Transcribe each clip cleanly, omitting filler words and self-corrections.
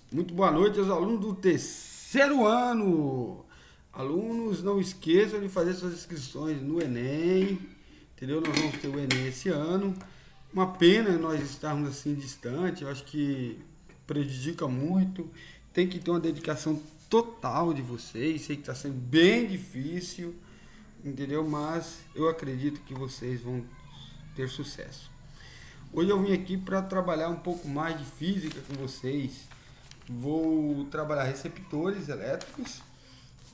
Muito boa noite aos alunos do terceiro ano. Alunos, não esqueçam de fazer suas inscrições no Enem, entendeu? Nós vamos ter o Enem esse ano. Uma pena nós estarmos assim distante, eu acho que prejudica muito. Tem que ter uma dedicação total de vocês. Sei que está sendo bem difícil, entendeu? Mas eu acredito que vocês vão ter sucesso. Hoje eu vim aqui para trabalhar um pouco mais de física com vocês. Vou trabalhar receptores elétricos,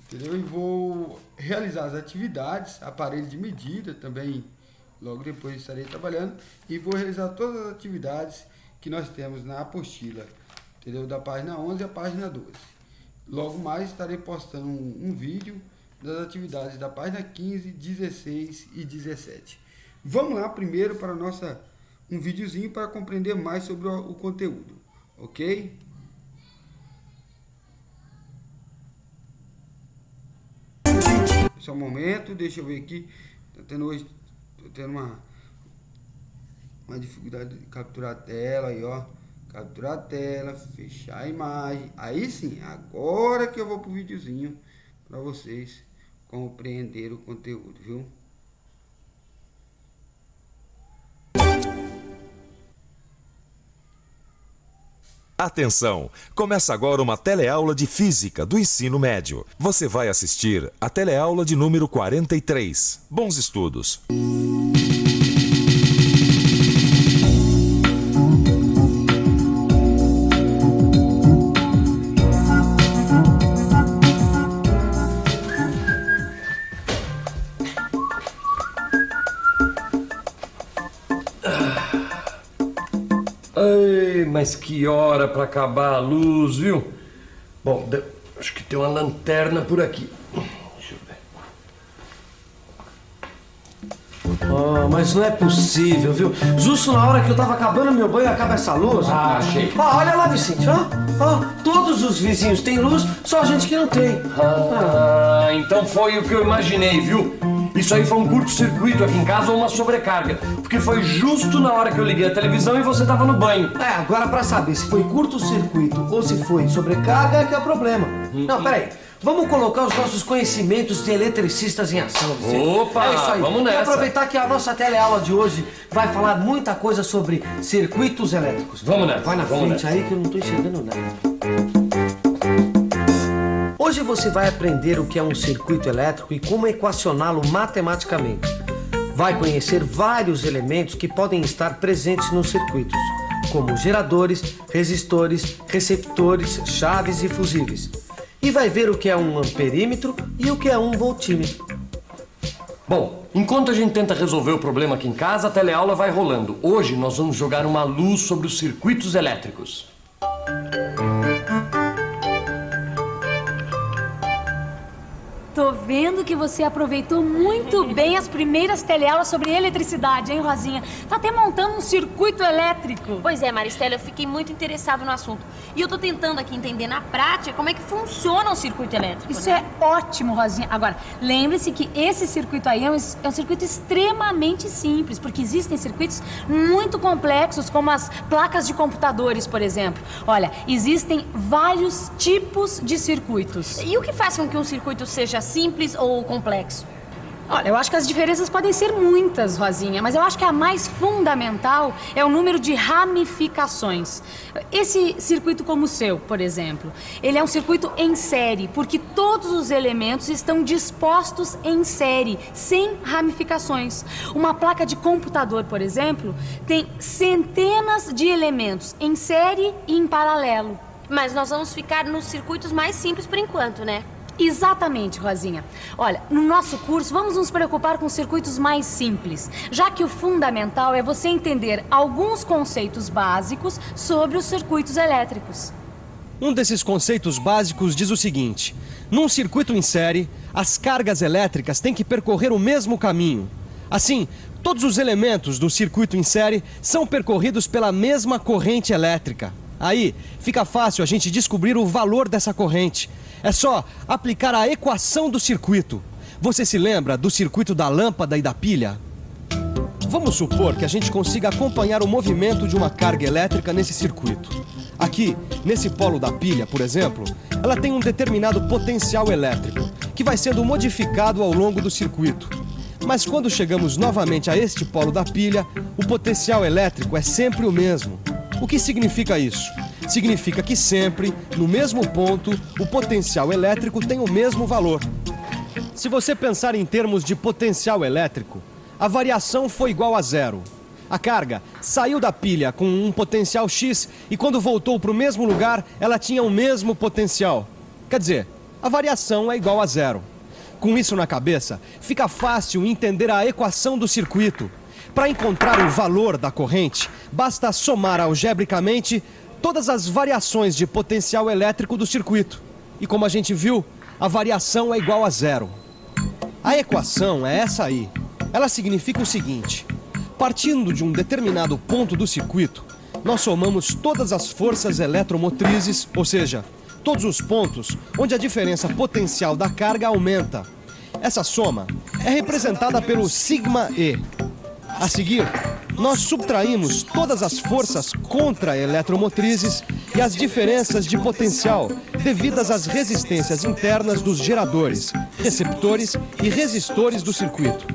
entendeu? E vou realizar as atividades, aparelho de medida também, logo depois estarei trabalhando. E vou realizar todas as atividades que nós temos na apostila, entendeu? Da página 11 à página 12. Logo mais estarei postando um vídeo das atividades da página 15, 16 e 17. Vamos lá primeiro para um videozinho para compreender mais sobre o conteúdo, ok? Só um momento, deixa eu ver aqui. Tô tendo uma dificuldade de capturar a tela aí, ó. Capturar a tela, fechar a imagem. Aí sim, agora que eu vou pro videozinho para vocês compreender o conteúdo, viu? Atenção! Começa agora uma teleaula de Física do Ensino Médio. Você vai assistir a teleaula de número 43. Bons estudos! Ai, mas que hora para acabar a luz, viu? Bom, acho que tem uma lanterna por aqui. Deixa eu ver. Oh, mas não é possível, viu? Justo na hora que eu tava acabando meu banho, acaba essa luz. Ah, achei. Ah, olha lá, Vicente, ó. Todos os vizinhos têm luz, só a gente que não tem. Então foi o que eu imaginei, viu? Isso aí foi um curto-circuito aqui em casa ou uma sobrecarga. Porque foi justo na hora que eu liguei a televisão e você tava no banho. Agora pra saber se foi curto-circuito ou se foi sobrecarga é que é o problema. Não, peraí. Vamos colocar os nossos conhecimentos de eletricistas em ação, Vicente. Opa, é isso aí. Vamos nessa. E aproveitar que a nossa teleaula de hoje vai falar muita coisa sobre circuitos elétricos. Vamos nessa. Vai na frente aí que eu não tô enxergando nada. Hoje você vai aprender o que é um circuito elétrico e como equacioná-lo matematicamente. Vai conhecer vários elementos que podem estar presentes nos circuitos, como geradores, resistores, receptores, chaves e fusíveis. E vai ver o que é um amperímetro e o que é um voltímetro. Bom, enquanto a gente tenta resolver o problema aqui em casa, a teleaula vai rolando. Hoje nós vamos jogar uma luz sobre os circuitos elétricos. Tô vendo que você aproveitou muito bem as primeiras teleaulas sobre eletricidade, hein, Rosinha? Tá até montando um circuito elétrico. Pois é, Maristela, eu fiquei muito interessado no assunto. E eu tô tentando aqui entender na prática como é que funciona um circuito elétrico. Isso né? é ótimo, Rosinha. Agora, lembre-se que esse circuito aí é um circuito extremamente simples, porque existem circuitos muito complexos, como as placas de computadores, por exemplo. Olha, existem vários tipos de circuitos. E o que faz com que um circuito seja simples ou complexo? Olha, eu acho que as diferenças podem ser muitas, Rosinha, mas eu acho que a mais fundamental é o número de ramificações. Esse circuito como o seu, por exemplo, ele é um circuito em série, porque todos os elementos estão dispostos em série, sem ramificações. Uma placa de computador, por exemplo, tem centenas de elementos em série e em paralelo. Mas nós vamos ficar nos circuitos mais simples por enquanto, né? Exatamente, Rosinha. Olha, no nosso curso vamos nos preocupar com circuitos mais simples, já que o fundamental é você entender alguns conceitos básicos sobre os circuitos elétricos. Um desses conceitos básicos diz o seguinte: num circuito em série, as cargas elétricas têm que percorrer o mesmo caminho. Assim, todos os elementos do circuito em série são percorridos pela mesma corrente elétrica. Aí, fica fácil a gente descobrir o valor dessa corrente. É só aplicar a equação do circuito. Você se lembra do circuito da lâmpada e da pilha? Vamos supor que a gente consiga acompanhar o movimento de uma carga elétrica nesse circuito. Aqui, nesse polo da pilha, por exemplo, ela tem um determinado potencial elétrico, que vai sendo modificado ao longo do circuito. Mas quando chegamos novamente a este polo da pilha, o potencial elétrico é sempre o mesmo. O que significa isso? Significa que sempre, no mesmo ponto, o potencial elétrico tem o mesmo valor. Se você pensar em termos de potencial elétrico, a variação foi igual a zero. A carga saiu da pilha com um potencial X e quando voltou para o mesmo lugar, ela tinha o mesmo potencial. Quer dizer, a variação é igual a zero. Com isso na cabeça, fica fácil entender a equação do circuito. Para encontrar o valor da corrente, basta somar algebricamente todas as variações de potencial elétrico do circuito. E como a gente viu, a variação é igual a zero. A equação é essa aí. Ela significa o seguinte: partindo de um determinado ponto do circuito, nós somamos todas as forças eletromotrizes, ou seja, todos os pontos onde a diferença potencial da carga aumenta. Essa soma é representada pelo σE. A seguir, nós subtraímos todas as forças contra-eletromotrizes e as diferenças de potencial devidas às resistências internas dos geradores, receptores e resistores do circuito.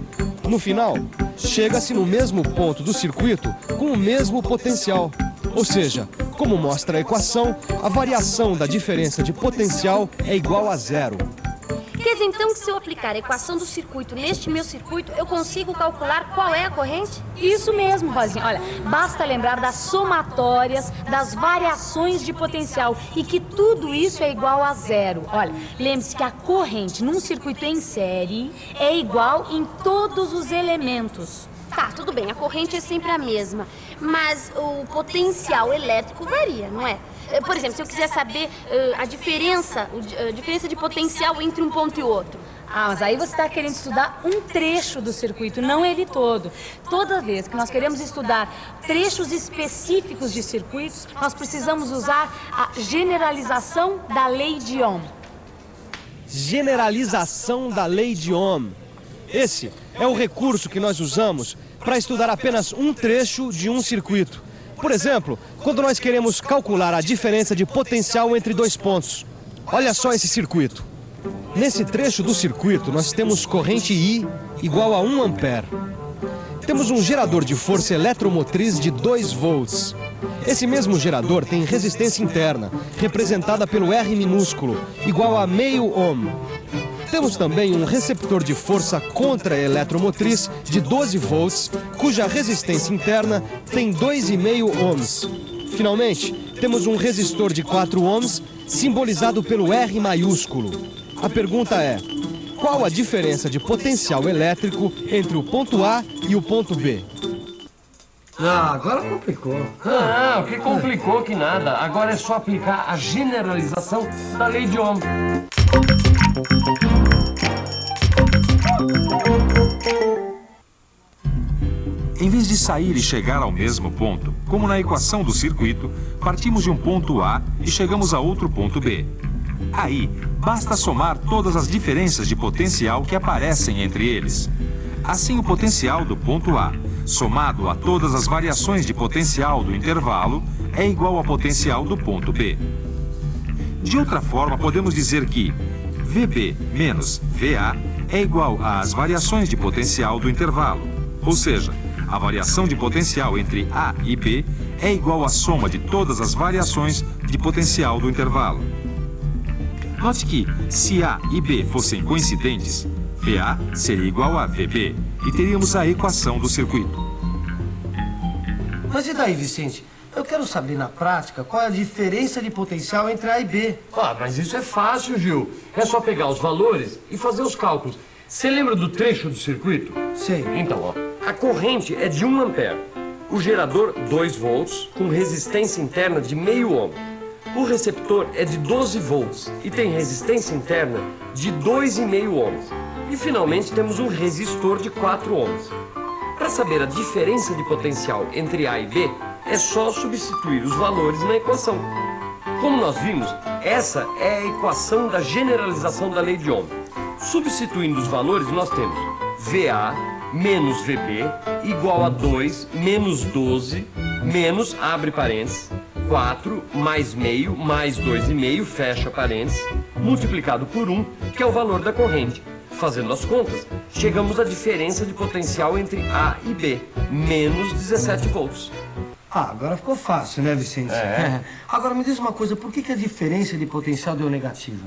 No final, chega-se no mesmo ponto do circuito com o mesmo potencial. Ou seja, como mostra a equação, a variação da diferença de potencial é igual a zero. Quer dizer, então, que se eu aplicar a equação do circuito neste meu circuito, eu consigo calcular qual é a corrente? Isso mesmo, Rosinha. Olha, basta lembrar das somatórias, das variações de potencial e que tudo isso é igual a zero. Olha, lembre-se que a corrente num circuito em série é igual em todos os elementos. Tá, tudo bem, a corrente é sempre a mesma, mas o potencial elétrico varia, não é? Por exemplo, se eu quiser saber a diferença de potencial entre um ponto e outro. Ah, mas aí você está querendo estudar um trecho do circuito, não ele todo. Toda vez que nós queremos estudar trechos específicos de circuitos, nós precisamos usar a generalização da lei de Ohm. Generalização da lei de Ohm. Esse é o recurso que nós usamos para estudar apenas um trecho de um circuito. Por exemplo, quando nós queremos calcular a diferença de potencial entre dois pontos. Olha só esse circuito. Nesse trecho do circuito, nós temos corrente I igual a 1 ampere. Temos um gerador de força eletromotriz de 2 volts. Esse mesmo gerador tem resistência interna, representada pelo R minúsculo, igual a meio ohm. Temos também um receptor de força contra-eletromotriz de 12 volts, cuja resistência interna tem 2,5 ohms. Finalmente, temos um resistor de 4 ohms, simbolizado pelo R maiúsculo. A pergunta é: qual a diferença de potencial elétrico entre o ponto A e o ponto B? Ah, agora complicou. Ah, o que complicou que nada. Agora é só aplicar a generalização da lei de Ohm. Em vez de sair e chegar ao mesmo ponto, como na equação do circuito, partimos de um ponto A e chegamos a outro ponto B. Aí, basta somar todas as diferenças de potencial que aparecem entre eles. Assim, o potencial do ponto A, somado a todas as variações de potencial do intervalo, é igual ao potencial do ponto B. De outra forma, podemos dizer que VB menos VA é igual às variações de potencial do intervalo. Ou seja, a variação de potencial entre A e B é igual à soma de todas as variações de potencial do intervalo. Note que, se A e B fossem coincidentes, VA seria igual a VB e teríamos a equação do circuito. Mas e daí, Vicente? Eu quero saber na prática qual é a diferença de potencial entre A e B. Ah, mas isso é fácil, Gil. É só pegar os valores e fazer os cálculos. Você lembra do trecho do circuito? Sei. Então, ó, a corrente é de 1 ampere. O gerador, 2 volts, com resistência interna de meio ohm. O receptor é de 12 volts e tem resistência interna de 2,5 ohms. E finalmente temos um resistor de 4 ohms. Para saber a diferença de potencial entre A e B, é só substituir os valores na equação. Como nós vimos, essa é a equação da generalização da lei de Ohm. Substituindo os valores, nós temos VA menos VB igual a 2 menos 12 menos, abre parênteses, 4 mais meio mais 2,5, fecha parênteses, multiplicado por 1, que é o valor da corrente. Fazendo as contas, chegamos à diferença de potencial entre A e B, menos 17 volts. Ah, agora ficou fácil, né, Vicente? Agora me diz uma coisa, por que a diferença de potencial deu negativo?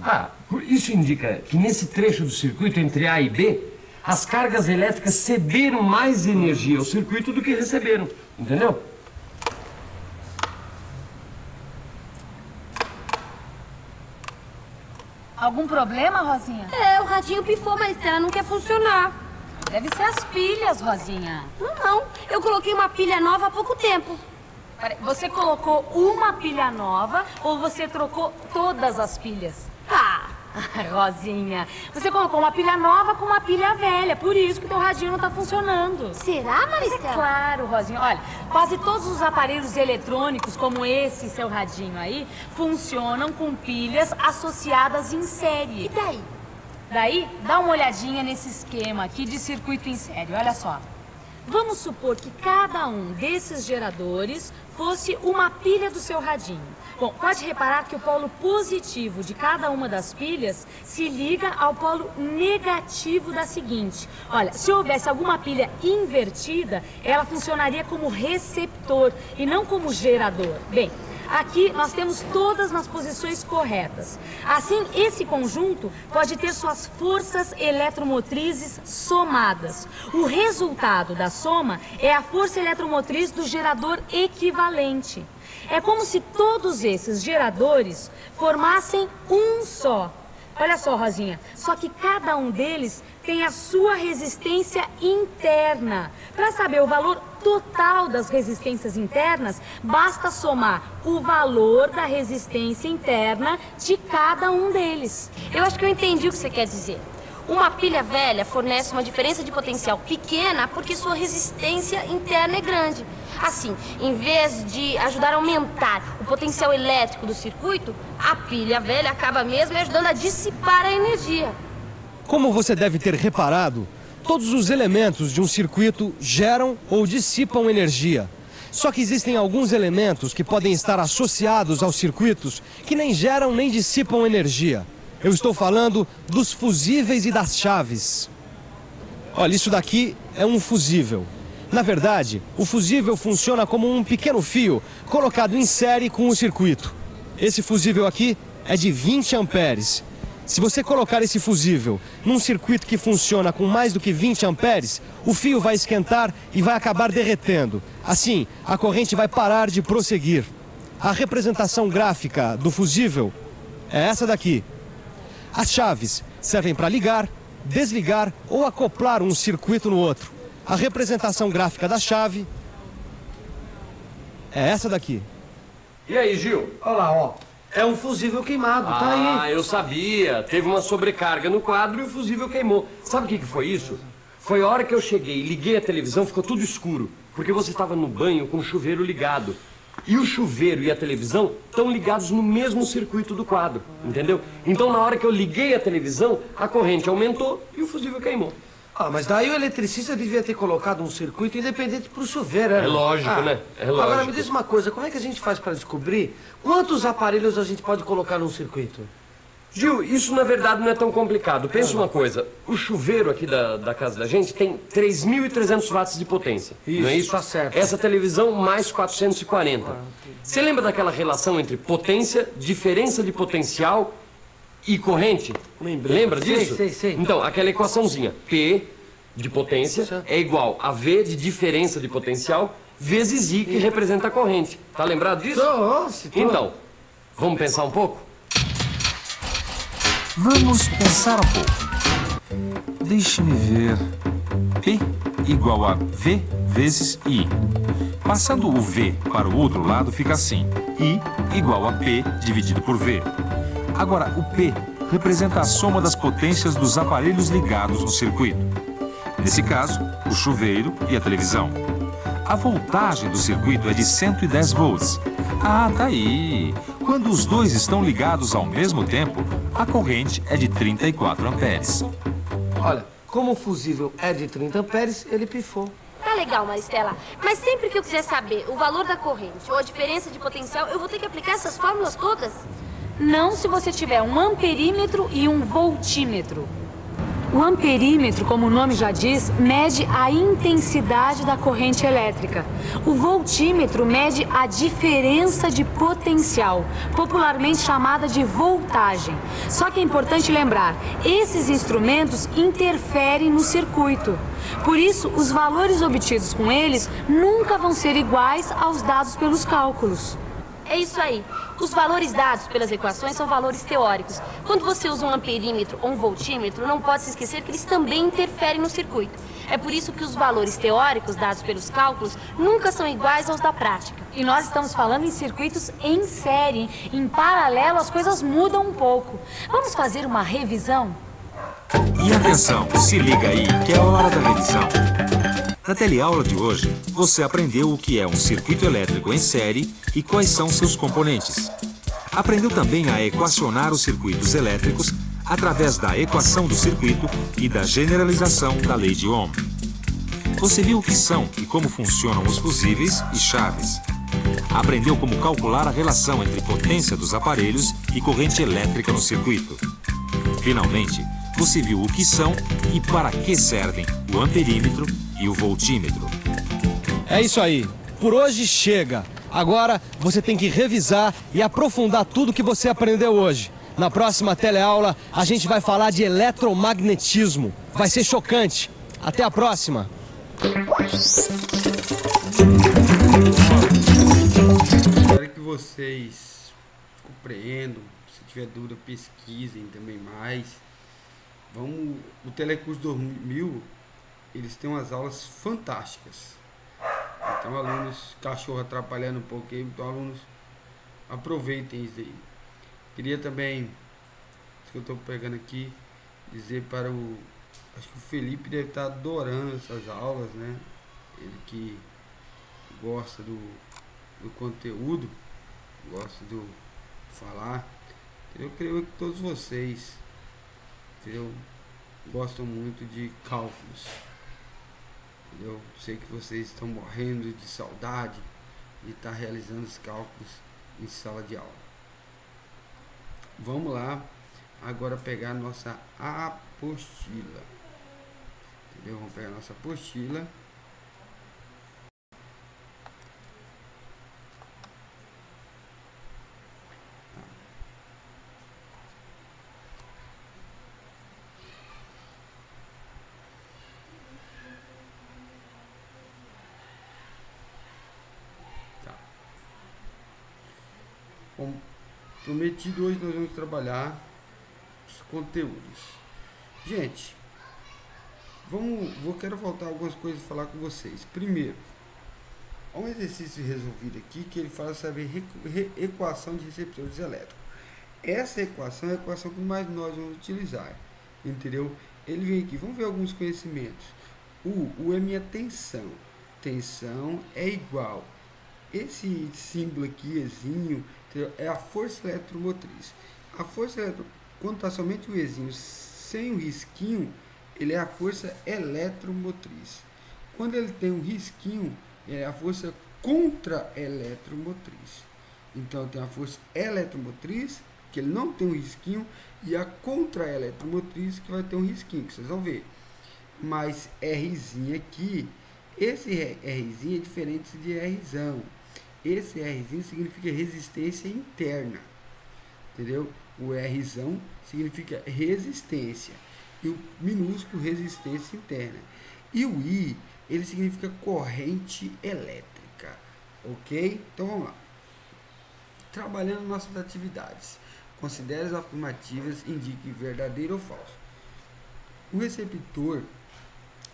Isso indica que nesse trecho do circuito entre A e B, as cargas elétricas cederam mais energia ao circuito do que receberam, entendeu? Algum problema, Rosinha? O radinho pifou, mas ela não quer funcionar. Deve ser as pilhas, Rosinha. Não, eu coloquei uma pilha nova há pouco tempo. Você colocou uma pilha nova ou você trocou todas as pilhas? Rosinha, você colocou uma pilha nova com uma pilha velha, por isso que teu radinho não tá funcionando. Será, Maristela? Claro, Rosinha. Olha, quase todos os aparelhos eletrônicos, como esse seu radinho aí, funcionam com pilhas associadas em série. E daí? Daí, dá uma olhadinha nesse esquema aqui de circuito em série, olha só. Vamos supor que cada um desses geradores fosse uma pilha do seu radinho. Bom, pode reparar que o polo positivo de cada uma das pilhas se liga ao polo negativo da seguinte. Olha, se houvesse alguma pilha invertida, ela funcionaria como receptor e não como gerador. Bem, aqui nós temos todas nas posições corretas. Assim, esse conjunto pode ter suas forças eletromotrizes somadas. O resultado da soma é a força eletromotriz do gerador equivalente. É como se todos esses geradores formassem um só. Olha só, Rosinha, só que cada um deles tem a sua resistência interna. Para saber o valor total das resistências internas, basta somar o valor da resistência interna de cada um deles. Eu acho que eu entendi o que você quer dizer. Uma pilha velha fornece uma diferença de potencial pequena porque sua resistência interna é grande. Assim, em vez de ajudar a aumentar o potencial elétrico do circuito, a pilha velha acaba mesmo ajudando a dissipar a energia. Como você deve ter reparado, todos os elementos de um circuito geram ou dissipam energia. Só que existem alguns elementos que podem estar associados aos circuitos que nem geram nem dissipam energia. Eu estou falando dos fusíveis e das chaves. Olha, isso daqui é um fusível. Na verdade, o fusível funciona como um pequeno fio colocado em série com o circuito. Esse fusível aqui é de 20 amperes. Se você colocar esse fusível num circuito que funciona com mais do que 20 amperes, o fio vai esquentar e vai acabar derretendo. Assim, a corrente vai parar de prosseguir. A representação gráfica do fusível é essa daqui. As chaves servem para ligar, desligar ou acoplar um circuito no outro. A representação gráfica da chave é essa daqui. E aí, Gil? Olha lá, ó. É um fusível queimado, tá aí. Ah, eu sabia. Teve uma sobrecarga no quadro e o fusível queimou. Sabe o que foi isso? Foi a hora que eu cheguei, liguei a televisão, ficou tudo escuro. Porque você estava no banho com o chuveiro ligado. E o chuveiro e a televisão estão ligados no mesmo circuito do quadro, entendeu? Então, na hora que eu liguei a televisão, a corrente aumentou e o fusível queimou. Mas daí o eletricista devia ter colocado um circuito independente pro chuveiro, né? É lógico, né? É lógico. Agora me diz uma coisa, como é que a gente faz para descobrir quantos aparelhos a gente pode colocar num circuito? Gil, isso na verdade não é tão complicado. Pensa uma coisa, o chuveiro aqui da casa da gente tem 3.300 watts de potência, não é isso? Tá certo. Essa televisão mais 440. Você lembra daquela relação entre potência, diferença de potencial e corrente? Lembra disso? Sei. Então, aquela equaçãozinha, P de potência é igual a V de diferença de potencial vezes I, que representa a corrente. Tá lembrado disso? Tô. Então, vamos pensar um pouco? Vamos pensar um pouco. Deixe-me ver. P igual a V vezes I. Passando o V para o outro lado fica assim. I igual a P dividido por V. Agora, o P representa a soma das potências dos aparelhos ligados no circuito. Nesse caso, o chuveiro e a televisão. A voltagem do circuito é de 110 volts. Ah, tá aí. Quando os dois estão ligados ao mesmo tempo, a corrente é de 34 amperes. Olha, como o fusível é de 30 amperes, ele pifou. Tá legal, Maristela. Mas sempre que eu quiser saber o valor da corrente ou a diferença de potencial, eu vou ter que aplicar essas fórmulas todas? Não se você tiver um amperímetro e um voltímetro. O amperímetro, como o nome já diz, mede a intensidade da corrente elétrica. O voltímetro mede a diferença de potencial, popularmente chamada de voltagem. Só que é importante lembrar, esses instrumentos interferem no circuito. Por isso, os valores obtidos com eles nunca vão ser iguais aos dados pelos cálculos. É isso aí. Os valores dados pelas equações são valores teóricos. Quando você usa um amperímetro ou um voltímetro, não pode se esquecer que eles também interferem no circuito. É por isso que os valores teóricos dados pelos cálculos nunca são iguais aos da prática. E nós estamos falando em circuitos em série. Em paralelo, as coisas mudam um pouco. Vamos fazer uma revisão? E atenção, se liga aí, que é a hora da revisão. Na teleaula de hoje, você aprendeu o que é um circuito elétrico em série e quais são seus componentes. Aprendeu também a equacionar os circuitos elétricos através da equação do circuito e da generalização da lei de Ohm. Você viu o que são e como funcionam os fusíveis e chaves. Aprendeu como calcular a relação entre potência dos aparelhos e corrente elétrica no circuito. Finalmente, você viu o que são e para que servem o amperímetro e o voltímetro. É isso aí. Por hoje chega. Agora você tem que revisar e aprofundar tudo que você aprendeu hoje. Na próxima teleaula, a gente vai falar de eletromagnetismo. Vai ser chocante. Até a próxima. Espero que vocês compreendam. Se tiver dúvida, pesquisem também mais. O Telecurso 2000, eles têm umas aulas fantásticas. Então, alunos, cachorro atrapalhando um pouco aí, então alunos, aproveitem isso aí. Queria também, isso que eu estou pegando aqui, dizer para acho que o Felipe deve estar adorando essas aulas, né? Ele que gosta do conteúdo, gosta do falar. Eu creio que todos vocês, entendeu, gostam muito de cálculos. Eu sei que vocês estão morrendo de saudade de estar realizando os cálculos em sala de aula. Vamos lá agora pegar nossa apostila. Entendeu? Vamos pegar nossa apostila. Como prometido, hoje nós vamos trabalhar os conteúdos. Gente, quero voltar algumas coisas e falar com vocês. Primeiro, há um exercício resolvido aqui que ele fala sobre equação de receptores elétricos. Essa equação é a equação que mais nós vamos utilizar, entendeu? Ele vem aqui, vamos ver alguns conhecimentos. O é minha tensão. Tensão é igual. Esse símbolo aqui, Ezinho, é a força eletromotriz. A força eletromotriz, quando está somente o Ezinho sem o risquinho, ele é a força eletromotriz. Quando ele tem um risquinho, é a força contra-eletromotriz. Então tem a força eletromotriz, que ele não tem um risquinho, e a contra-eletromotriz, que vai ter um risquinho, que vocês vão ver. Mas Rzinho aqui, esse Rzinho é diferente de Rzão. Esse Rzinho significa resistência interna, entendeu? O Rzão significa resistência e o minúsculo resistência interna. E o I, ele significa corrente elétrica, ok? Então vamos lá. Trabalhando nossas atividades. Considere as afirmativas, indique verdadeiro ou falso. O receptor,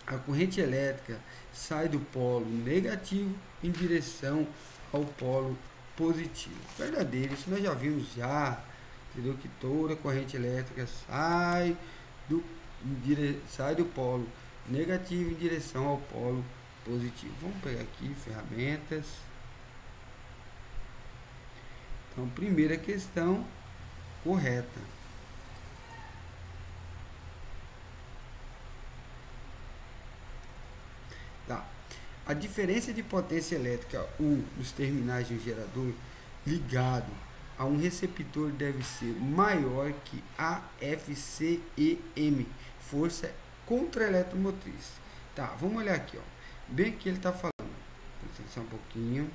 a corrente elétrica sai do polo negativo em direção ao polo positivo. Verdadeiro, isso nós já vimos já, entendeu? Que toda corrente elétrica sai do polo negativo em direção ao polo positivo. Vamos pegar aqui ferramentas. Então, primeira questão correta. Tá. A diferença de potência elétrica U nos terminais de um gerador ligado a um receptor deve ser maior que a FCEM, força contra-eletromotriz. Tá, vamos olhar aqui, ó. Bem que ele está falando. Presta atenção um pouquinho.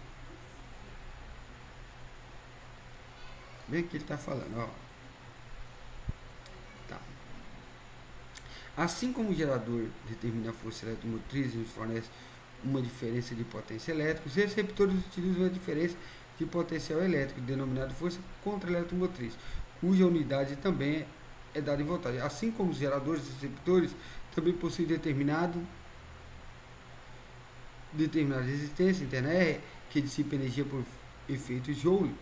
Bem que ele está falando, ó. Tá. Assim como o gerador determina a força eletromotriz e nos fornece uma diferença de potência elétrica, os receptores utilizam a diferença de potencial elétrico, denominada força contra-eletromotriz, cuja unidade também é dada em voltagem. Assim como os geradores e receptores também possuem determinada resistência interna que dissipa energia por efeito Joule,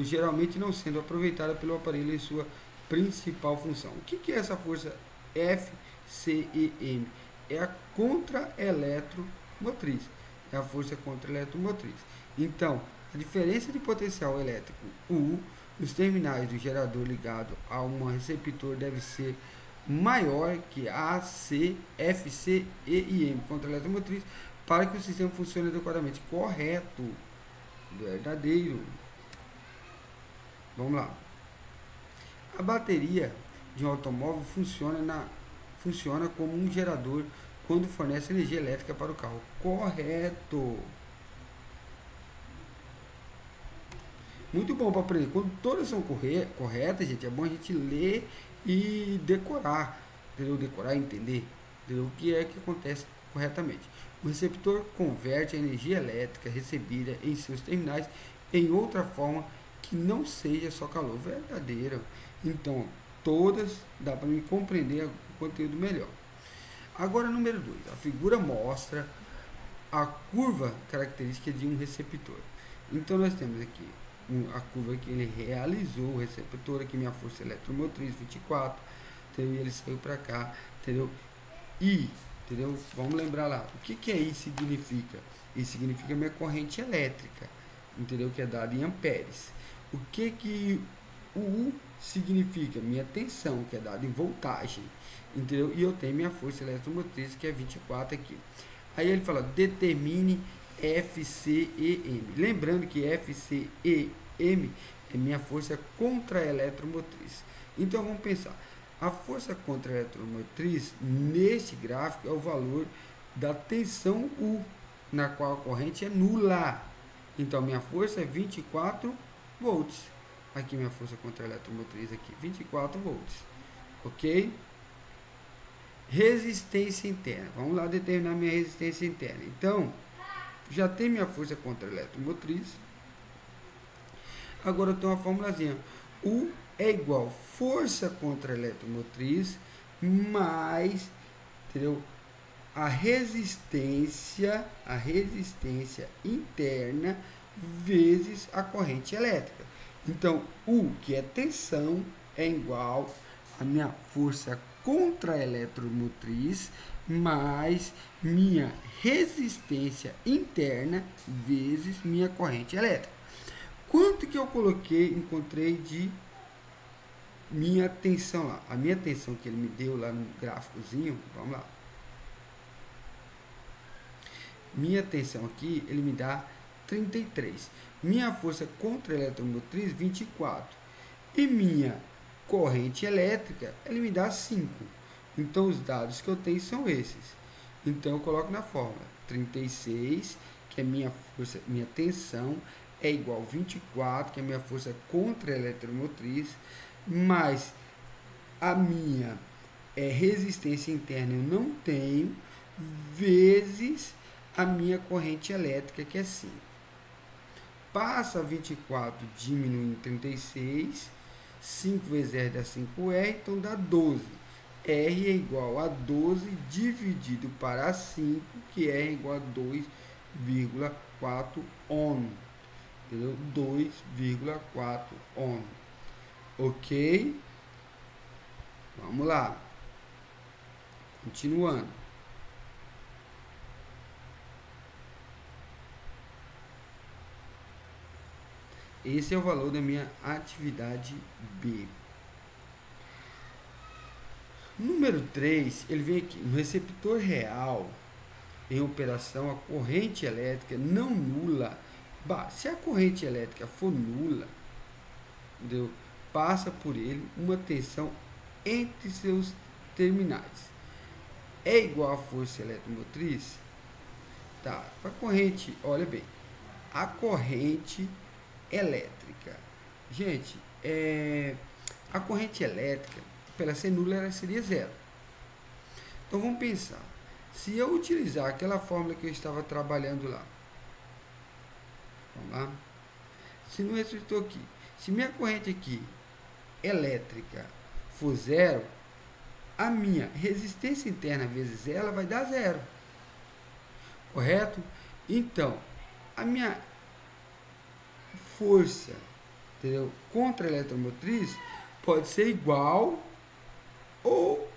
geralmente não sendo aproveitada pelo aparelho em sua principal função. O que é essa força FCEM? É a contra-eletromotriz. É a força contra-eletromotriz. Então, a diferença de potencial elétrico U nos terminais do gerador ligado a um receptor deve ser maior que a FCEM, contra-eletromotriz, para que o sistema funcione adequadamente. Correto. Verdadeiro. Vamos lá. A bateria de um automóvel funciona como um gerador quando fornece energia elétrica para o carro. Correto. Muito bom para aprender. Quando todas são corretas, gente, é bom a gente ler e decorar. Entendeu? Decorar e entender, entendeu? O que é que acontece corretamente. O receptor converte a energia elétrica recebida em seus terminais em outra forma que não seja só calor. Verdadeiro. Então, todas dá para me compreender o conteúdo melhor. Agora, número 2. A figura mostra a curva característica de um receptor. Então, nós temos aqui a curva que ele realizou, o receptor, aqui minha força eletromotriz, 24, entendeu? E ele saiu para cá, entendeu? I, entendeu? Vamos lembrar lá, o que é I significa? I significa minha corrente elétrica, entendeu? Que é dada em amperes. O que o U significa? Minha tensão, que é dada em voltagem, entendeu? E eu tenho minha força eletromotriz, que é 24 aqui. Aí ele fala, determine FCEM. Lembrando que FCEM é minha força contra-eletromotriz. Então vamos pensar. A força contra-eletromotriz neste gráfico é o valor da tensão U, na qual a corrente é nula. Então minha força é 24 volts. Aqui minha força contra-eletromotriz aqui, 24 volts. OK? Resistência interna. Vamos lá determinar minha resistência interna. Então, já tem minha força contra-eletromotriz. Agora eu tenho uma formulazinha. U é igual força contra-eletromotriz mais, entendeu? A resistência interna vezes a corrente elétrica. Então, U, que é tensão, é igual a minha força contra-eletromotriz mais minha resistência interna vezes minha corrente elétrica. Quanto que eu encontrei de minha tensão lá? A minha tensão que ele me deu lá no gráficozinho, vamos lá. Minha tensão aqui, ele me dá 33. Minha força contra-eletromotriz, 24. E minha corrente elétrica, ele me dá 5. Então, os dados que eu tenho são esses. Então, eu coloco na fórmula 36, que é minha força, minha tensão, é igual a 24, que é minha força contra-eletromotriz, mais a minha resistência interna eu não tenho, vezes a minha corrente elétrica, que é 5. Passa 24, diminui em 36, 5 vezes R dá 5R, então dá 12. R é igual a 12 dividido para 5, que R é igual a 2,4 ohm. Entendeu? 2,4 ohm. Ok? Vamos lá. Continuando. Esse é o valor da minha atividade B. Número 3, ele vem aqui. No receptor real, em operação a corrente elétrica não nula. Se a corrente elétrica for nula, entendeu? Passa por ele uma tensão entre seus terminais. É igual a força eletromotriz? Tá, a corrente, olha bem, a corrente elétrica. Gente, a corrente elétrica, para ela ser nula, ela seria zero. Então vamos pensar. Se eu utilizar aquela fórmula que eu estava trabalhando lá. Vamos lá. Se no restritor aqui, se minha corrente aqui elétrica for zero, a minha resistência interna vezes ela vai dar zero. Correto? Então, a minha força, entendeu, contra a eletromotriz pode ser igual ou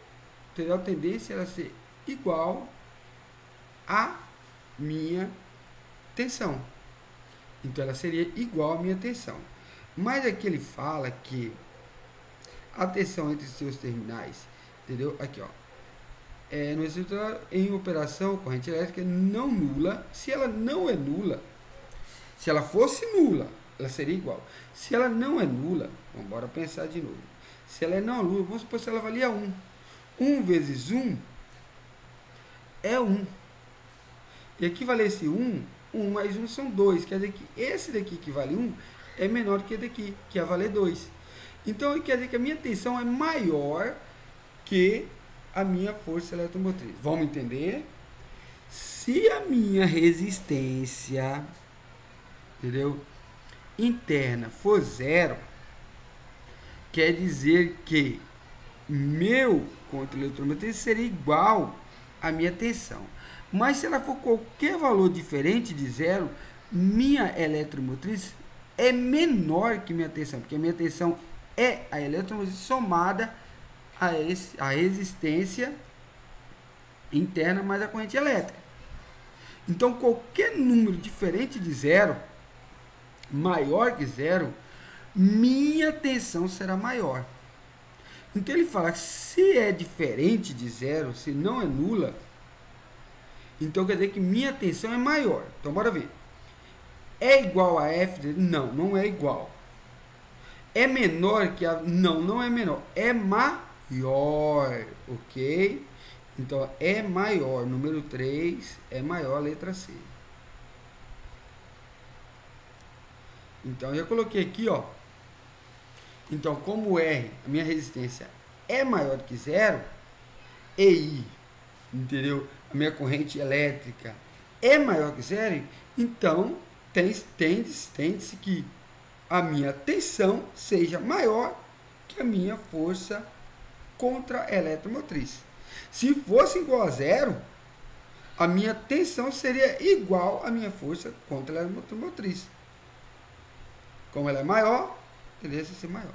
terá a tendência a ser igual à minha tensão. Então, ela seria igual à minha tensão. Mas aqui ele fala que a tensão entre seus terminais, entendeu? Aqui, ó. No restritor em operação, corrente elétrica não nula. Se ela não é nula, se ela fosse nula, ela seria igual. Se ela não é nula, vamos embora pensar de novo. Se ela não é nula, vamos supor que ela valia 1. 1 vezes 1 é 1. E aqui vale esse 1, 1 mais 1 são 2. Quer dizer que esse daqui que vale 1 é menor que esse daqui, que vai valer 2. Então, quer dizer que a minha tensão é maior que a minha força eletromotriz. Vamos entender? Se a minha resistência, entendeu, interna for zero, quer dizer que meu contra eletromotriz seria igual à minha tensão. Mas se ela for qualquer valor diferente de zero, minha eletromotriz é menor que minha tensão, porque a minha tensão é a eletromotriz somada a resistência interna mais a corrente elétrica. Então, qualquer número diferente de zero, maior que zero, minha tensão será maior. Então, ele fala que se é diferente de zero, se não é nula, então quer dizer que minha tensão é maior. Então, bora ver. É igual a F? Não, não é igual. É menor que a... Não, não é menor. É maior, ok? Então, é maior. Número 3 é maior, letra C. Então, eu já coloquei aqui, ó. Então, como R, a minha resistência é maior que zero, e I, entendeu? A minha corrente elétrica é maior que zero, então, tende-se que a minha tensão seja maior que a minha força contra a eletromotriz. Se fosse igual a zero, a minha tensão seria igual à minha força contra a eletromotriz. Como ela é maior, tendência a ser maior.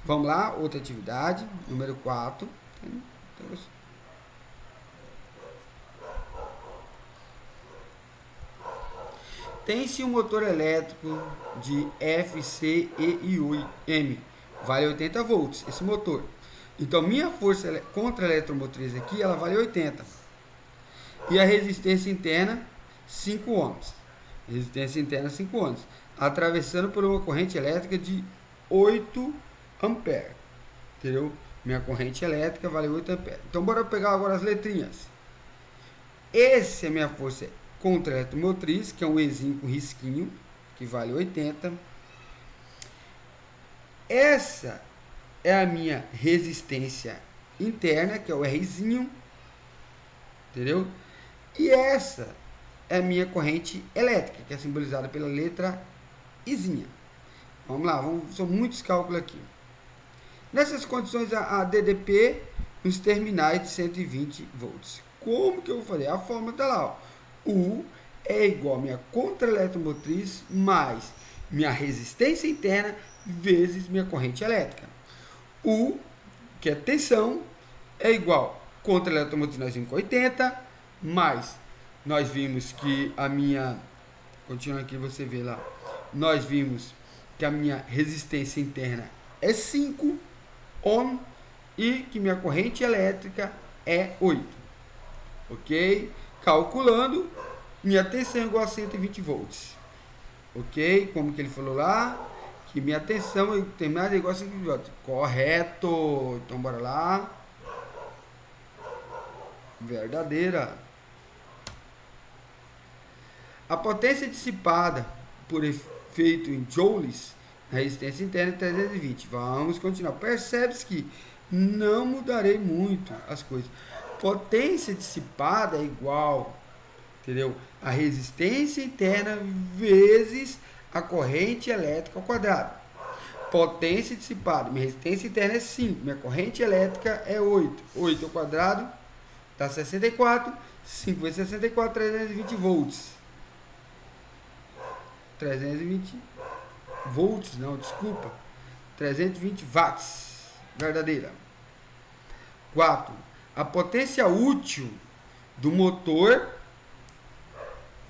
Vamos lá, outra atividade, número 4. Tem-se um motor elétrico de FCEIM, vale 80 volts, esse motor. Então, minha força contra a eletromotriz aqui, ela vale 80. E a resistência interna, 5 ohms. Resistência interna, 5 ohms. Atravessando por uma corrente elétrica de 8 amperes. Entendeu? Minha corrente elétrica vale 8 amperes. Então, bora pegar agora as letrinhas. Essa é a minha força contra a eletromotriz, que é um Ezinho com risquinho, que vale 80. Essa é a minha resistência interna, que é o Rzinho, entendeu? E essa é a minha corrente elétrica, que é simbolizada pela letra Izinha. Vamos lá, são muitos cálculos aqui. Nessas condições, a DDP nos terminais de 120 volts. Como que eu vou fazer? A fórmula está lá, ó. U é igual a minha contra-eletromotriz mais minha resistência interna vezes minha corrente elétrica. U, que é tensão, é igual contra-eletromotriz, nós vimos com 80, mais nós vimos que a minha, continua aqui, você vê lá, nós vimos que a minha resistência interna é 5 ohm e que minha corrente elétrica é 8. ok? Calculando, minha tensão é igual a 120 volts, ok? Como que ele falou lá? Que minha tensão é igual a 120 volts. Correto. Então, bora lá. Verdadeira. A potência dissipada por efeito em joules na resistência interna é 320. Vamos continuar. Percebe-se que não mudarei muito as coisas. Potência dissipada é igual, entendeu? A resistência interna vezes a corrente elétrica ao quadrado. Potência dissipada. Minha resistência interna é 5. Minha corrente elétrica é 8. 8 ao quadrado dá 64. 5 vezes 64, 320 volts. 320 volts, não, desculpa. 320 watts. Verdadeira. 4. A potência útil do motor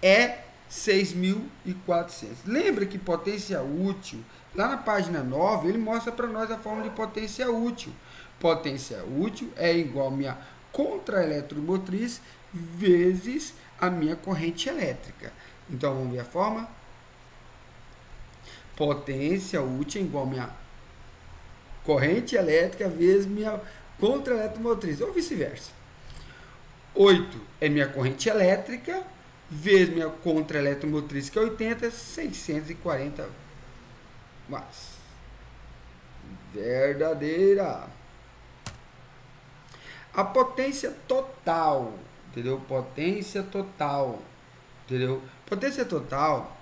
é 6.400. Lembra que potência útil, lá na página 9, ele mostra para nós a forma de potência útil. Potência útil é igual a minha contraeletromotriz vezes a minha corrente elétrica. Então, vamos ver a forma. Potência útil é igual a minha corrente elétrica vezes minha contraeletromotriz, ou vice-versa. 8 é minha corrente elétrica vezes minha contraeletromotriz, que é 80, 640 watts. Verdadeira. A potência total, entendeu? Potência total, entendeu? Potência total,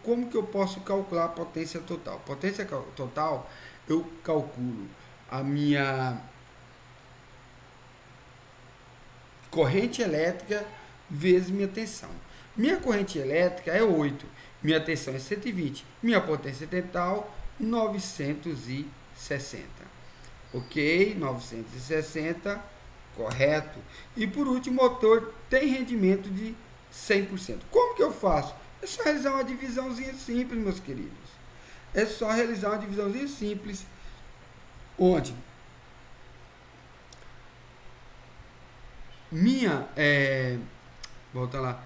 como que eu posso calcular a potência total? Potência total, eu calculo a minha corrente elétrica vezes minha tensão. Minha corrente elétrica é 8, minha tensão é 120, minha potência total 960. Ok? 960, correto. E por último, o motor tem rendimento de 100%. Como que eu faço? É só realizar uma divisãozinha simples, meus queridos. É só realizar uma divisãozinha simples, onde volta lá,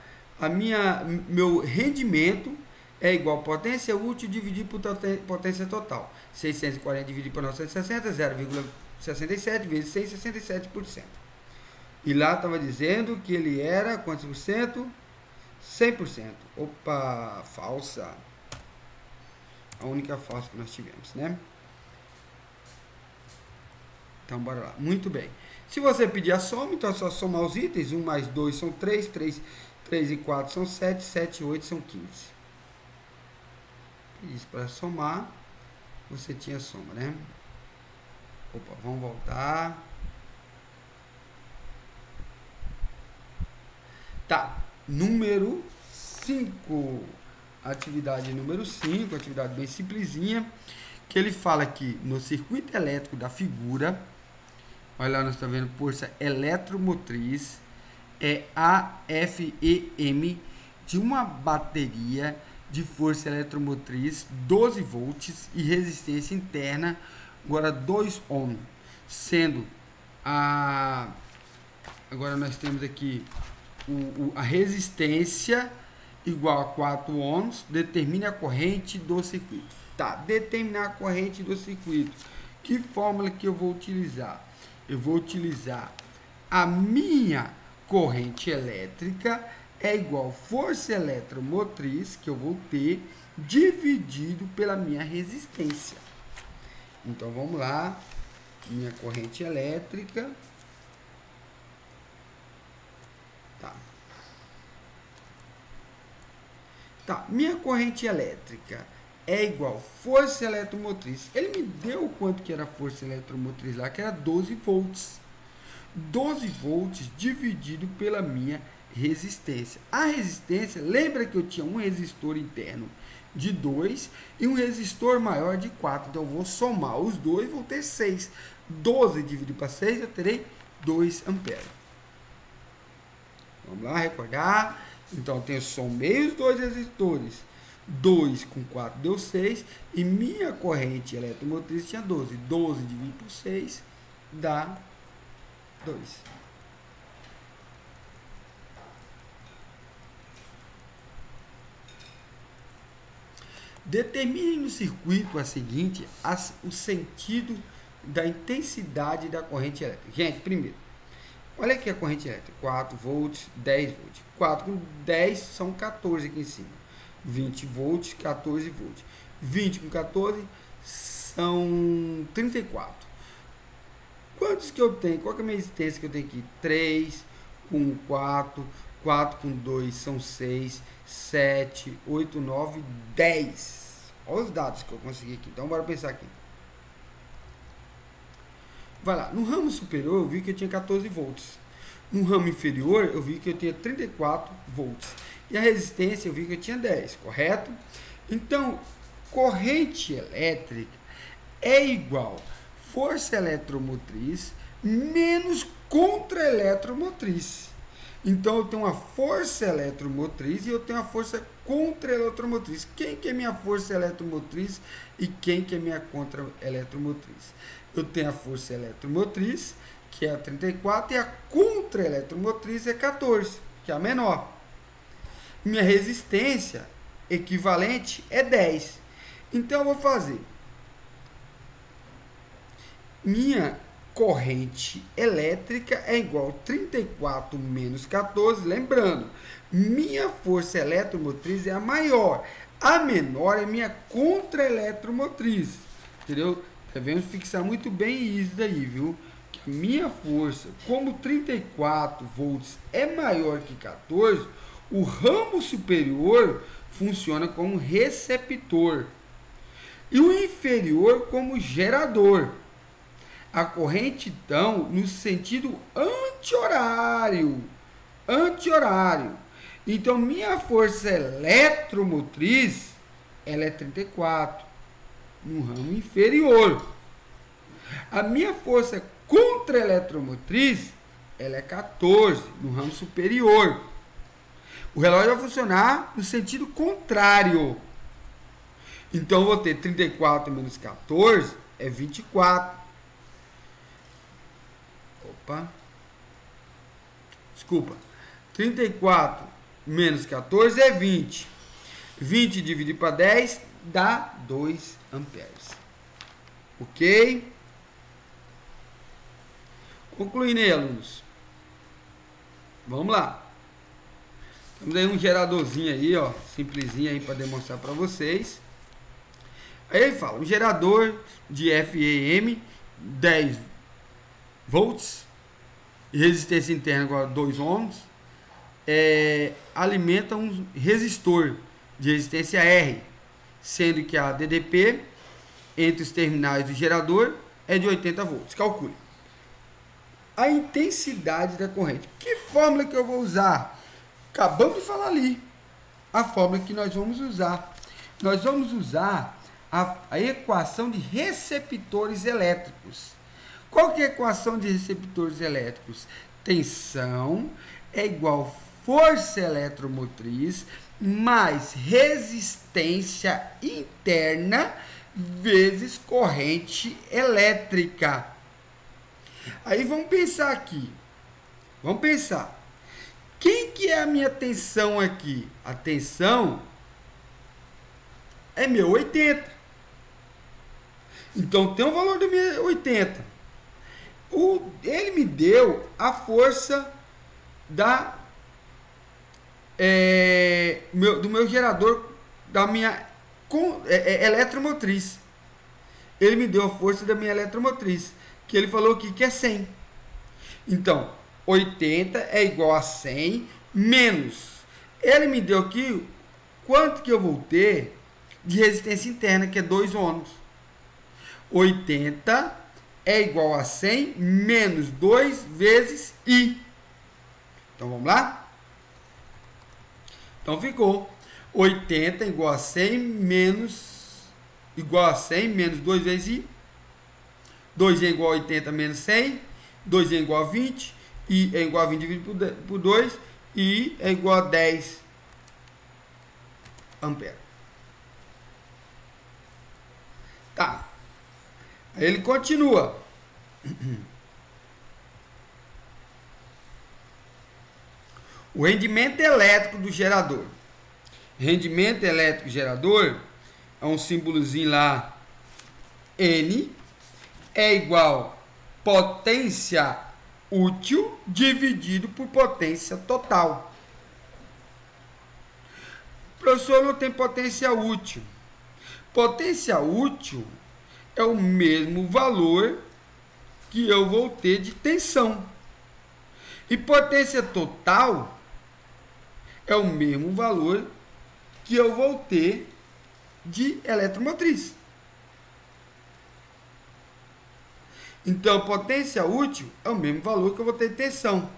meu rendimento é igual a potência útil dividido por potência total. 640 dividido por 960, 0,67 vezes 167%. E lá estava dizendo que ele era quantos por cento? 100%. Opa, falsa. A única falsa que nós tivemos, né? Então, bora lá. Muito bem. Se você pedir a soma, então é só somar os itens. 1 mais 2 são 3, 3 e 4 são 7, 7 e 8 são 15. Isso para somar, você tinha soma, né? Opa, vamos voltar. Tá, número 5. Atividade número 5, atividade bem simplesinha, que ele fala aqui no circuito elétrico da figura. Olha lá, nós estamos vendo força eletromotriz, é AFEM de uma bateria de força eletromotriz 12 volts e resistência interna agora 2 ohm, sendo agora nós temos aqui a resistência igual a 4 ohms. Determine a corrente do circuito. Tá, determinar a corrente do circuito. Que fórmula que eu vou utilizar? Eu vou utilizar a minha corrente elétrica é igual força eletromotriz que eu vou ter dividido pela minha resistência. Então vamos lá, minha corrente elétrica, minha corrente elétrica é igual força eletromotriz. Ele me deu quanto que era a força eletromotriz lá, que era 12 volts. 12 volts dividido pela minha resistência. A resistência, lembra que eu tinha um resistor interno de 2 e um resistor maior de 4. Então eu vou somar os dois, vou ter 6. 12 dividido para 6, eu terei 2 amperes. Vamos lá, recordar. Então eu somei os dois resistores. 2 com 4 deu 6. E minha corrente eletromotriz tinha 12. 12 dividido por 6 dá 2. Determine no circuito a seguinte, o sentido da intensidade da corrente elétrica. Gente, primeiro, olha aqui a corrente elétrica, 4 volts, 10 volts. 4 com 10 são 14 aqui em cima. 20 volts, 14 volts. 20 com 14 são 34. Quantos que eu tenho? Qual que é a minha resistência que eu tenho aqui? 3 com 4, 4 com 2 são 6, 7, 8, 9, 10. Olha os dados que eu consegui aqui. Então, bora pensar aqui. Vai lá. No ramo superior, eu vi que eu tinha 14 volts. No ramo inferior, eu vi que eu tinha 34 volts. E a resistência, eu vi que eu tinha 10, correto? Então, corrente elétrica é igual força eletromotriz menos contra-eletromotriz. Então, eu tenho uma força eletromotriz e eu tenho uma força contra-eletromotriz. Quem que é minha força eletromotriz e quem que é minha contra-eletromotriz? Eu tenho a força eletromotriz, que é a 34, e a contra-eletromotriz é 14, que é a menor. Minha resistência equivalente é 10. Então, eu vou fazer minha corrente elétrica é igual a 34 menos 14. Lembrando, minha força eletromotriz é a maior. A menor é minha contra-eletromotriz. Entendeu? Devemos fixar muito bem isso daí, viu? Que a minha força, como 34 volts é maior que 14, o ramo superior funciona como receptor. E o inferior como gerador. A corrente, então, no sentido anti-horário. Anti-horário. Então, minha força eletromotriz, ela é 34, no ramo inferior. A minha força contra-eletromotriz, ela é 14, no ramo superior. O relógio vai funcionar no sentido contrário. Então, eu vou ter 34 menos 14, é 24. Desculpa. 34 menos 14 é 20. 20 dividido para 10 dá 2 amperes. Ok? Concluindo aí, alunos. Vamos lá. Temos aí um geradorzinho aí, ó, simplesinho aí para demonstrar para vocês. Aí ele fala, um gerador de FEM 10 volts e resistência interna igual a 2 ohms, alimenta um resistor de resistência R, sendo que a DDP entre os terminais do gerador é de 80 volts. Calcule a intensidade da corrente. Que fórmula que eu vou usar? Acabamos de falar ali. A fórmula que nós vamos usar. Nós vamos usar a equação de receptores elétricos. Qual que é a equação de receptores elétricos? Tensão é igual a força eletromotriz mais resistência interna vezes corrente elétrica. Aí vamos pensar aqui. Vamos pensar. Quem que é a minha tensão aqui? A tensão é meu 80. Então tem o valor do meu 80. Ele me deu a força do meu gerador, da minha eletromotriz. Ele me deu a força da minha eletromotriz, que ele falou aqui que é 100. Então, 80 é igual a 100 menos. Ele me deu aqui quanto que eu vou ter de resistência interna, que é 2 ohms. 80 é igual a 100 menos 2 vezes I. Então, vamos lá? Então, ficou 80 igual a 100 menos 2 vezes I. 2 é igual a 80 menos 100. 2 é igual a 20. I é igual a 20 dividido por 2. I é igual a 10 ampere. Tá. Aí ele continua. O rendimento elétrico do gerador. Rendimento elétrico do gerador é um símbolozinho lá, N, é igual potência útil dividido por potência total. Professor, não tem potência útil. Potência útil é o mesmo valor que eu vou ter de tensão. E potência total é o mesmo valor que eu vou ter de eletromotriz. Então, potência útil é o mesmo valor que eu vou ter de tensão.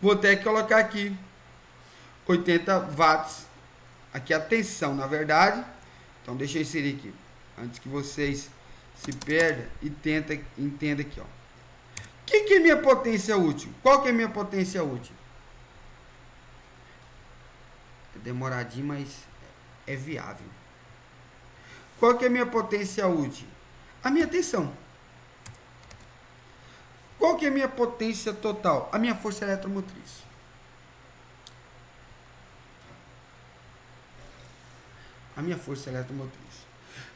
Vou ter que colocar aqui 80 watts. Aqui a tensão, na verdade. Então, deixa eu inserir aqui, antes que vocês se perdam e entenda aqui, ó. O que é minha potência útil? Qual que é minha potência útil? É demoradinho, mas é viável. Qual que é minha potência útil? A minha tensão. Qual que é minha potência total? A minha força eletromotriz. A minha força eletromotriz.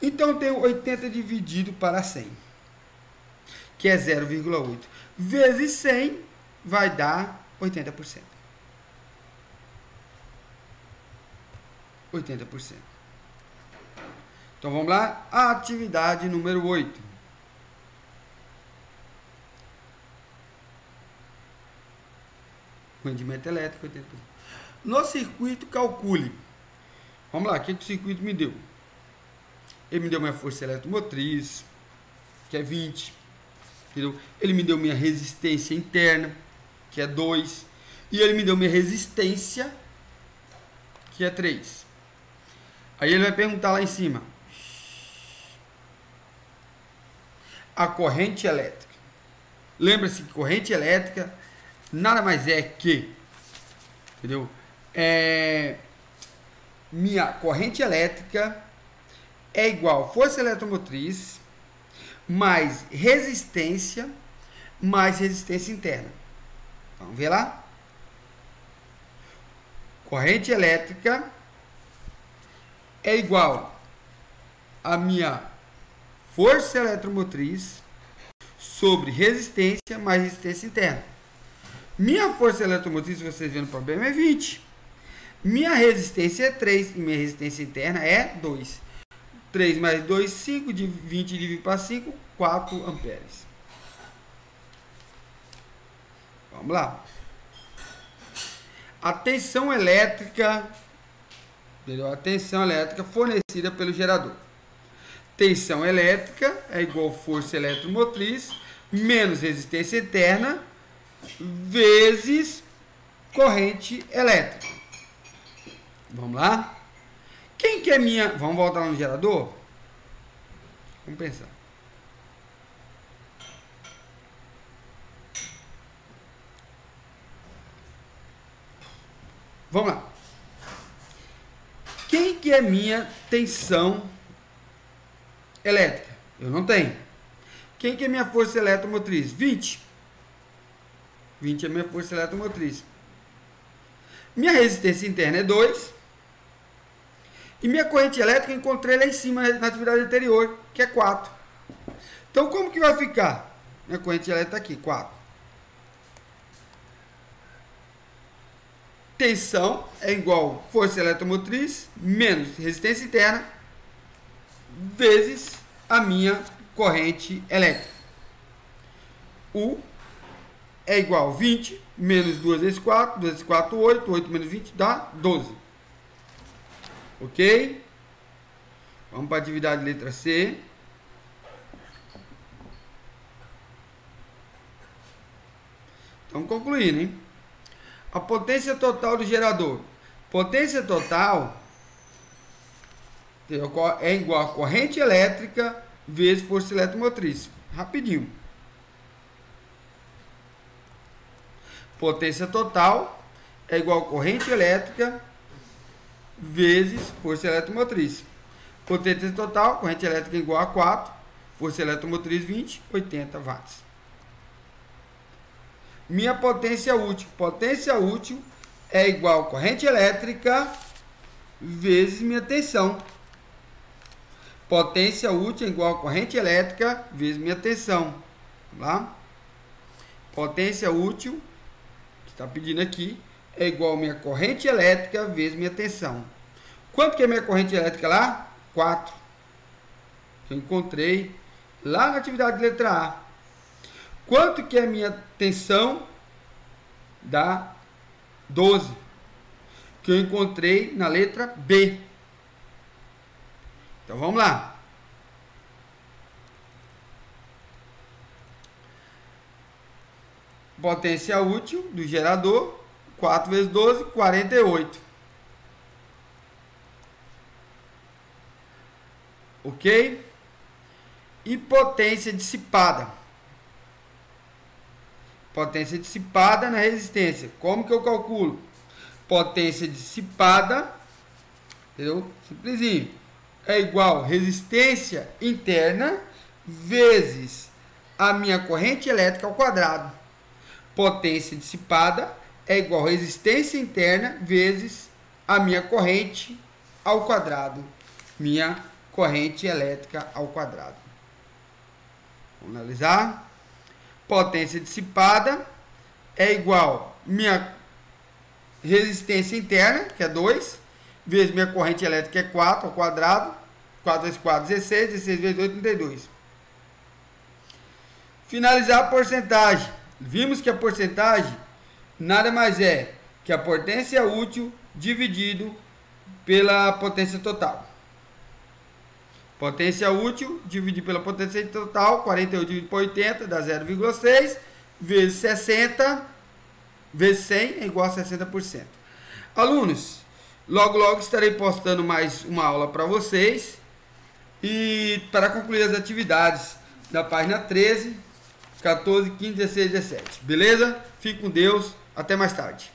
Então, eu tenho 80 dividido para 100, que é 0,8. Vezes 100 vai dar 80%. 80%. Então, vamos lá. A atividade número 8. Rendimento elétrico, 80%. No circuito, calcule. Vamos lá, o que o circuito me deu? Ele me deu minha força eletromotriz, que é 20. Entendeu? Ele me deu minha resistência interna, que é 2. E ele me deu minha resistência, que é 3. Aí ele vai perguntar lá em cima. A corrente elétrica. Lembra-se que corrente elétrica nada mais é que, entendeu? Minha corrente elétrica é igual força eletromotriz mais resistência interna. Vamos ver lá? Corrente elétrica é igual a minha força eletromotriz sobre resistência mais resistência interna. Minha força eletromotriz, se vocês verem no problema, é 20. Minha resistência é 3 e minha resistência interna é 2. 3 mais 2, 5. De 20 dividido para 5, 4 amperes. Vamos lá. A tensão elétrica, entendeu? A tensão elétrica fornecida pelo gerador. Tensão elétrica é igual força eletromotriz menos resistência interna vezes corrente elétrica. Vamos lá? Quem que é minha... Vamos voltar lá no gerador? Vamos pensar. Vamos lá. Quem que é minha tensão elétrica? Eu não tenho. Quem que é minha força eletromotriz? 20. 20 é minha força eletromotriz. Minha resistência interna é 2. E minha corrente elétrica eu encontrei lá em cima na atividade anterior, que é 4. Então, como que vai ficar? Minha corrente elétrica está aqui, 4. Tensão é igual força eletromotriz menos resistência interna vezes a minha corrente elétrica. U é igual a 20 menos 2 vezes 4, 2 vezes 4, 8, 8 menos 20 dá 12. Ok? Vamos para a atividade letra C. Estamos concluindo, hein? A potência total do gerador. Potência total é igual a corrente elétrica vezes força eletromotriz. Rapidinho. Potência total é igual a corrente elétrica vezes força eletromotriz. Potência total, corrente elétrica igual a 4, força eletromotriz 20, 80 watts. Minha potência útil. Potência útil é igual a corrente elétrica vezes minha tensão. Potência útil é igual a corrente elétrica vezes minha tensão. Vamos lá? Potência útil, que está pedindo aqui, é igual a minha corrente elétrica vezes minha tensão. Quanto que é minha corrente elétrica lá? 4. Que eu encontrei lá na atividade de letra A. Quanto que é minha tensão? Dá 12. Que eu encontrei na letra B. Então vamos lá. Potência útil do gerador, 4 vezes 12, 48. Ok? E potência dissipada. Potência dissipada na resistência. Como que eu calculo? Potência dissipada, entendeu? Simplesinho. É igual resistência interna vezes a minha corrente elétrica ao quadrado. Potência dissipada é igual resistência interna vezes a minha corrente ao quadrado. Minha corrente elétrica ao quadrado. Vamos analisar. Potência dissipada é igual minha resistência interna, que é 2, vezes minha corrente elétrica, que é 4 ao quadrado. 4 vezes 4, 16. 16 vezes 8, 32. Finalizar a porcentagem. Vimos que a porcentagem nada mais é que a potência útil dividido pela potência total. Potência útil dividido pela potência total, 48 dividido por 80 dá 0,6, vezes 60, vezes 100 é igual a 60%. Alunos, logo estarei postando mais uma aula para vocês. E para concluir as atividades da página 13, 14, 15, 16, 17. Beleza? Fique com Deus. Até mais tarde.